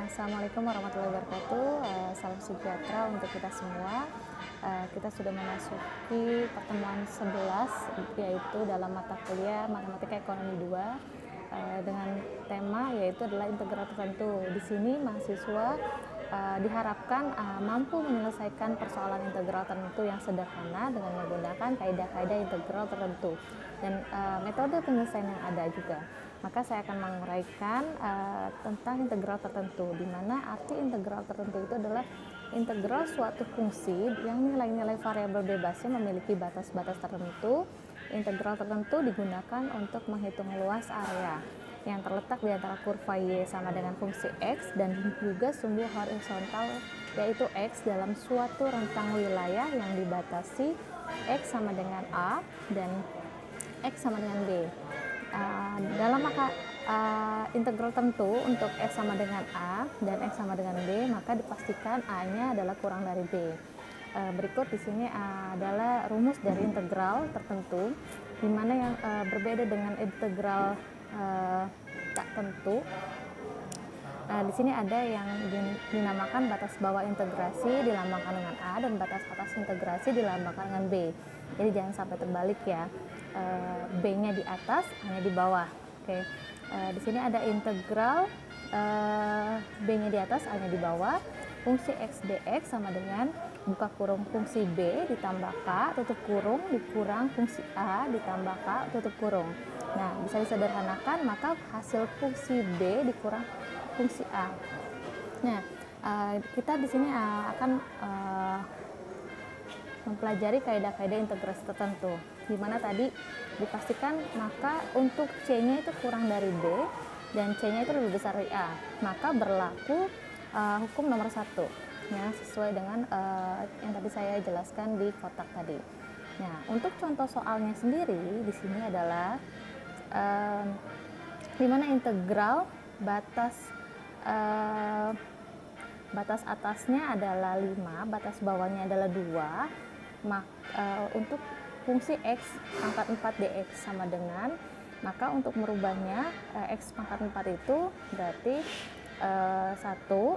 Assalamualaikum warahmatullahi wabarakatuh. Salam sejahtera untuk kita semua. Kita sudah memasuki pertemuan 11, yaitu dalam mata kuliah Matematika Ekonomi 2, dengan tema yaitu adalah integral tertentu. Di sini mahasiswa diharapkan mampu menyelesaikan persoalan integral tertentu yang sederhana dengan menggunakan kaidah-kaidah integral tertentu dan metode penyelesaian yang ada juga. Maka saya akan menguraikan tentang integral tertentu, di mana arti integral tertentu itu adalah integral suatu fungsi yang nilai-nilai variabel bebasnya memiliki batas-batas tertentu. Integral tertentu digunakan untuk menghitung luas area yang terletak di antara kurva Y sama dengan fungsi X dan juga sumbu horizontal yaitu X dalam suatu rentang wilayah yang dibatasi X sama dengan A dan X sama dengan B. Dalam maka integral tertentu untuk X sama dengan A dan X sama dengan B, maka dipastikan A-nya adalah kurang dari B. Berikut di sini adalah rumus dari integral tertentu, di mana yang berbeda dengan integral tak tentu. Di sini ada yang dinamakan batas bawah integrasi dilambangkan dengan A dan batas atas integrasi dilambangkan dengan B. Jadi jangan sampai terbalik ya. B-nya di atas, A-nya di bawah. Oke. Di sini ada integral B-nya di atas, A-nya di bawah. Fungsi X dx sama dengan buka kurung fungsi B ditambah K tutup kurung dikurang fungsi A ditambah K tutup kurung. Nah, bisa disederhanakan, maka hasil fungsi B dikurang fungsi A. Nah, kita di sini akan mempelajari kaidah-kaidah integrasi tertentu, di mana tadi dipastikan maka untuk C-nya itu kurang dari B dan C-nya itu lebih besar dari A, maka berlaku hukum nomor 1 ya, sesuai dengan yang tadi saya jelaskan di kotak tadi. Nah, untuk contoh soalnya sendiri di sini adalah di mana integral batas atasnya adalah 5, batas bawahnya adalah 2. Untuk fungsi X pangkat 4 dx sama dengan, maka untuk merubahnya X pangkat 4 itu berarti 1,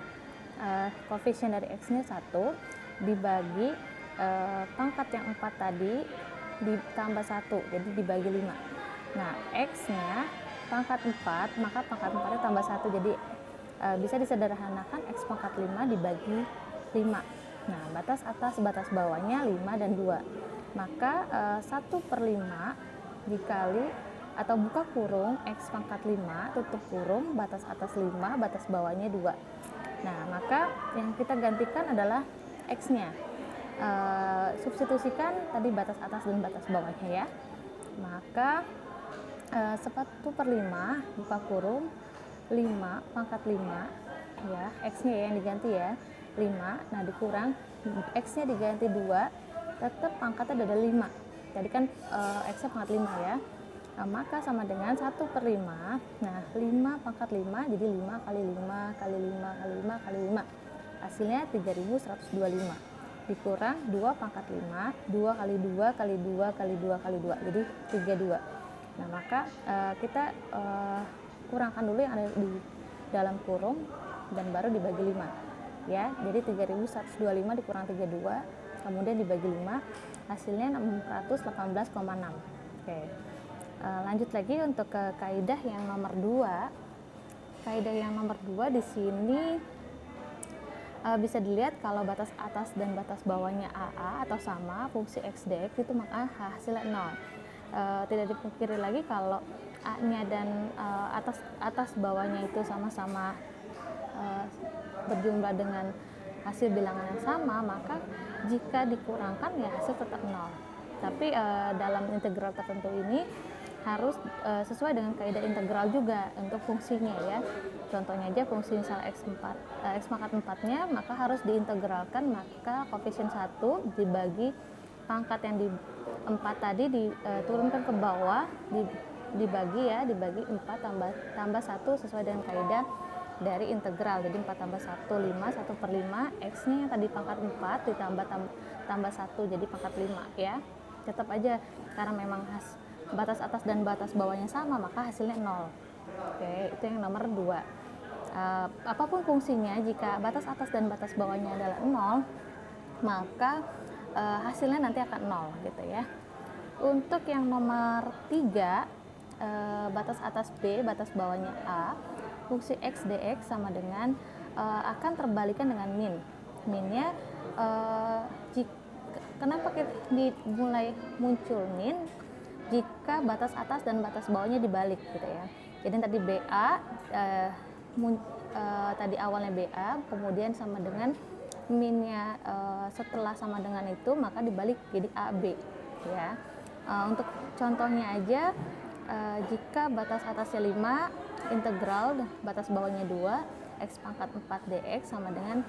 koefisien dari X-nya 1 dibagi pangkat yang 4 tadi ditambah 1, jadi dibagi 5. Nah, X-nya pangkat 4, maka pangkat 4-nya tambah 1, jadi bisa disederhanakan X pangkat 5 dibagi 5. Nah, batas atas, batas bawahnya 5 dan 2. Maka 1/5 dikali atau buka kurung X pangkat 5 tutup kurung batas atas 5, batas bawahnya 2. Nah, maka yang kita gantikan adalah X-nya. Substitusikan tadi batas atas dan batas bawahnya ya. Maka 1/5 buka kurung 5 pangkat 5 ya, X-nya ya yang diganti ya 5. Nah, dikurang X-nya diganti 2, tetap pangkatnya ada 5. Tadi kan X-nya pangkat 5 ya. Maka sama dengan 1/5. Nah, 5 pangkat 5 jadi 5 kali 5 kali 5 kali 5 kali 5. Hasilnya 3125. Dikurang 2 pangkat 5, 2 kali 2 kali 2 kali 2 kali 2. Jadi 32. Nah, maka kita kurangkan dulu yang ada di dalam kurung dan baru dibagi 5. Ya, jadi 3125 dikurang 32, kemudian dibagi 5, hasilnya 618,6. Oke. Lanjut lagi untuk ke kaidah yang nomor 2. Kaidah yang nomor 2 di sini bisa dilihat kalau batas atas dan batas bawahnya AA atau sama fungsi X dx itu maka hasilnya 0. Tidak dipungkiri lagi kalau A-nya dan atas bawahnya itu sama-sama berjumlah dengan hasil bilangan yang sama, maka jika dikurangkan ya hasil tetap 0. Tapi dalam integral tertentu ini harus sesuai dengan kaidah integral juga untuk fungsinya ya. Contohnya aja fungsi misalnya X pangkat 4-nya maka harus diintegralkan, maka koefisien 1 dibagi pangkat yang di 4 tadi diturunkan ke bawah, dibagi 4 tambah 1 sesuai dengan kaidah dari integral. Jadi 4 tambah 1 5, 1/5, X-nya yang tadi pangkat 4 ditambah tambah 1 jadi pangkat 5 ya. Tetap aja karena memang batas atas dan batas bawahnya sama, maka hasilnya 0. Oke, itu yang nomor 2. apapun fungsinya, jika batas atas dan batas bawahnya adalah 0, maka hasilnya nanti akan 0 gitu ya. Untuk yang nomor 3, batas atas B, batas bawahnya A, fungsi X dx sama dengan akan terbalikan dengan min. Minnya kenapa dimulai muncul min? Jika batas atas dan batas bawahnya dibalik gitu ya. Jadi tadi BA tadi awalnya BA, kemudian sama dengan minnya setelah sama dengan itu maka dibalik jadi AB ya. Untuk contohnya aja, jika batas atasnya 5, integral batas bawahnya 2, x pangkat 4 dx sama dengan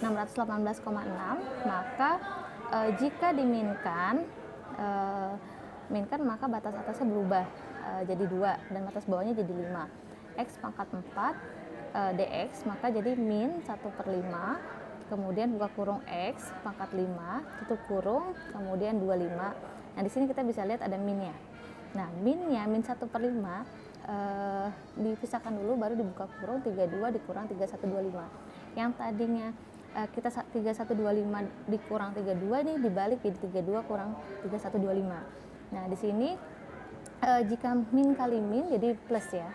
618,6, maka jika diminkan maka batas atasnya berubah jadi 2 dan batas bawahnya jadi 5. X pangkat 4 dx maka jadi min 1/5, kemudian buka kurung X pangkat 5 tutup kurung, kemudian 25. Nah di sini kita bisa lihat ada minnya. Nah minnya min 1/5 dipisahkan dulu, baru dibuka kurung 32 dikurang 3125. Yang tadinya kita 3125 dikurang 32 nih dibalik jadi 32 kurang 3125. Nah di sini jika min kali min jadi plus ya,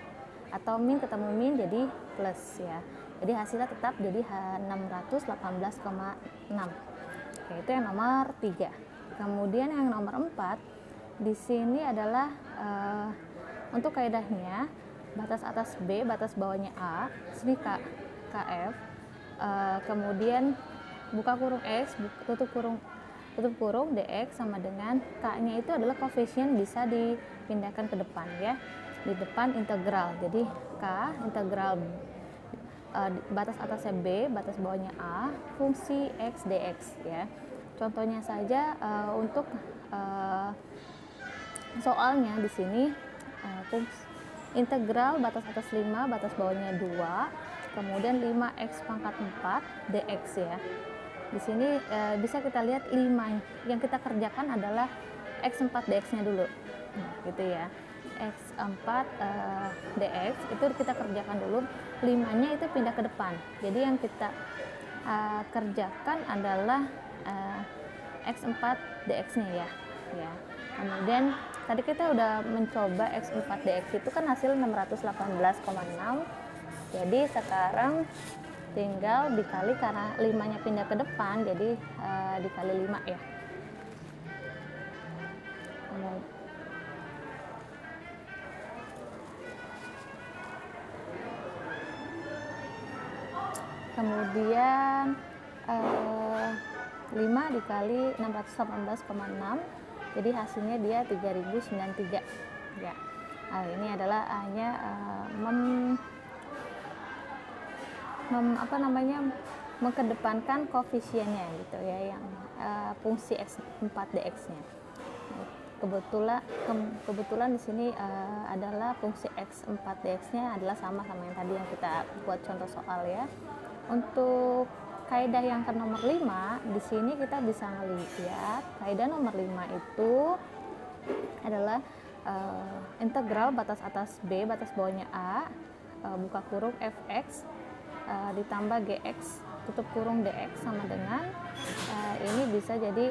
atau min ketemu min jadi plus ya. Jadi hasilnya tetap jadi 618,6. Oke, itu yang nomor 3. Kemudian yang nomor 4 di sini adalah untuk kaidahnya batas atas B, batas bawahnya A, sini KF, kemudian buka kurung X, tutup kurung dx sama dengan K-nya itu adalah koefisien bisa dipindahkan ke depan ya, di depan integral. Jadi K integral batas atasnya B, batas bawahnya A, fungsi X dx ya. Contohnya saja untuk soalnya di sini integral batas atas 5, batas bawahnya 2, kemudian 5x pangkat 4 dx ya. Di sini bisa kita lihat 5 yang kita kerjakan adalah x4 dx-nya dulu. Nah, gitu ya. x4 dx itu kita kerjakan dulu, 5-nya itu pindah ke depan. Jadi yang kita kerjakan adalah x4 dx-nya ya. Kemudian tadi kita udah mencoba x4 dx itu kan hasil 618,6. Jadi sekarang tinggal dikali, karena 5-nya pindah ke depan jadi dikali 5 ya. Kemudian 5 dikali 618,6 jadi hasilnya dia 3093 ya. Ini adalah hanya mengedepankan koefisiennya gitu ya, yang fungsi x4 dx-nya. Kebetulan di sini adalah fungsi x4 dx-nya adalah sama yang tadi yang kita buat contoh soal ya. Untuk kaidah yang ke nomor 5, di sini kita bisa melihat kaidah nomor 5 itu adalah integral batas atas B, batas bawahnya A, buka kurung fx ditambah gx tutup kurung dx sama dengan ini bisa jadi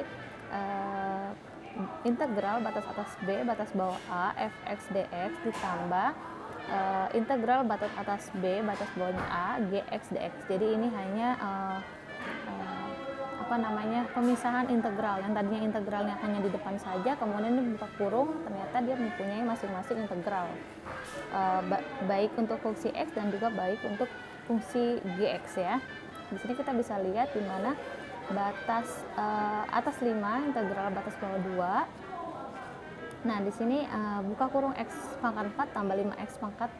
integral batas atas B, batas bawah A, fx dx ditambah integral batas atas B, batas bawahnya A, gx dx. Jadi ini hanya pemisahan integral. Yang tadinya integralnya hanya di depan saja, kemudian dibuka kurung, ternyata dia mempunyai masing-masing integral, baik untuk fungsi x dan juga baik untuk fungsi gx ya. Di sini kita bisa lihat di mana batas atas 5 integral batas bawah 2. Nah, di sini buka kurung x pangkat 4 tambah 5x pangkat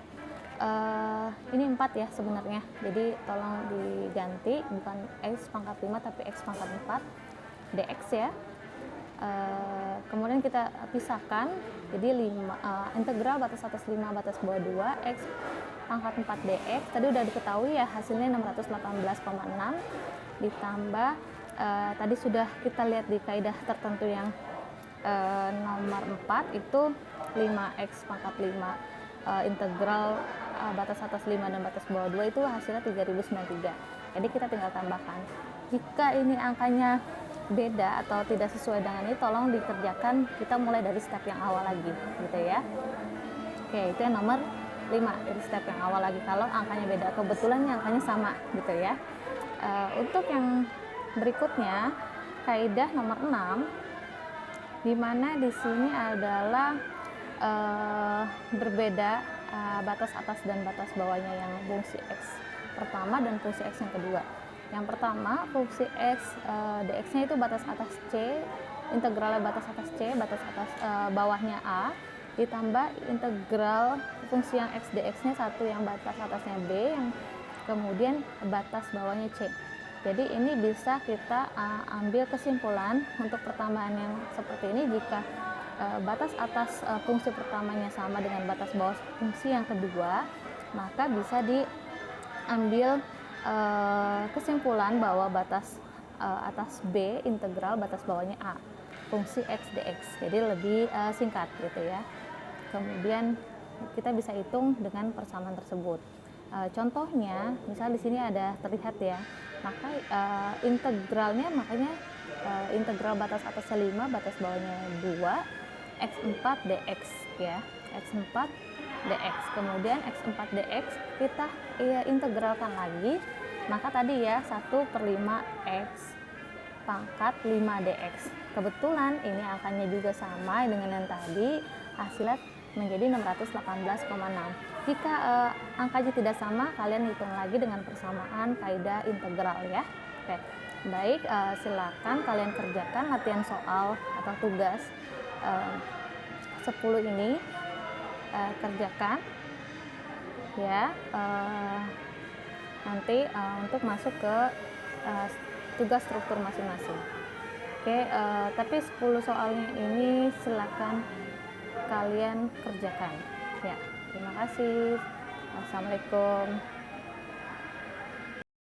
ini 4 ya sebenarnya. Jadi tolong diganti, bukan x pangkat 5 tapi x pangkat 4 dx ya. Kemudian kita pisahkan, jadi integral batas atas 5 batas bawah 2 x pangkat 4 dx. Tadi udah diketahui ya hasilnya 618,6 ditambah tadi sudah kita lihat di kaidah tertentu yang nomor 4 itu 5x pangkat 5 integral batas atas 5 dan batas bawah 2 itu hasilnya 3093. Jadi kita tinggal tambahkan. Jika ini angkanya beda atau tidak sesuai dengan ini, tolong dikerjakan, kita mulai dari step yang awal lagi gitu ya. Oke, itu yang nomor 5, dari step yang awal lagi kalau angkanya beda. Kebetulan angkanya sama gitu ya. Untuk yang berikutnya, kaidah nomor 6, di mana di sini adalah berbeda batas atas dan batas bawahnya yang fungsi X pertama dan fungsi X yang kedua. Yang pertama, fungsi X dx-nya itu batas atas C, integralnya batas atas C, batas atas bawahnya A, ditambah integral fungsi yang X dx-nya satu yang batas atasnya B, yang kemudian batas bawahnya C. Jadi ini bisa kita ambil kesimpulan untuk pertambahan yang seperti ini, jika batas atas fungsi pertamanya sama dengan batas bawah fungsi yang kedua, maka bisa diambil kesimpulan bahwa batas atas B integral batas bawahnya A, fungsi X dx. Jadi lebih singkat gitu ya. Kemudian kita bisa hitung dengan persamaan tersebut. Contohnya, misal di sini ada terlihat ya, maka integralnya makanya integral batas atasnya 5, batas bawahnya 2, x4 dx ya, x4 dx. Kemudian x4 dx kita integralkan lagi, maka tadi ya 1/5 x pangkat 5 dx. Kebetulan ini angkanya juga sama dengan yang tadi, hasilnya menjadi 618,6. Jika angkanya tidak sama, kalian hitung lagi dengan persamaan kaidah integral ya. Oke, baik, silakan kalian kerjakan latihan soal atau tugas 10 ini, kerjakan ya, nanti untuk masuk ke tugas struktur masing-masing. Oke, tapi 10 soalnya ini silakan kalian kerjakan ya. Terima kasih. Assalamualaikum.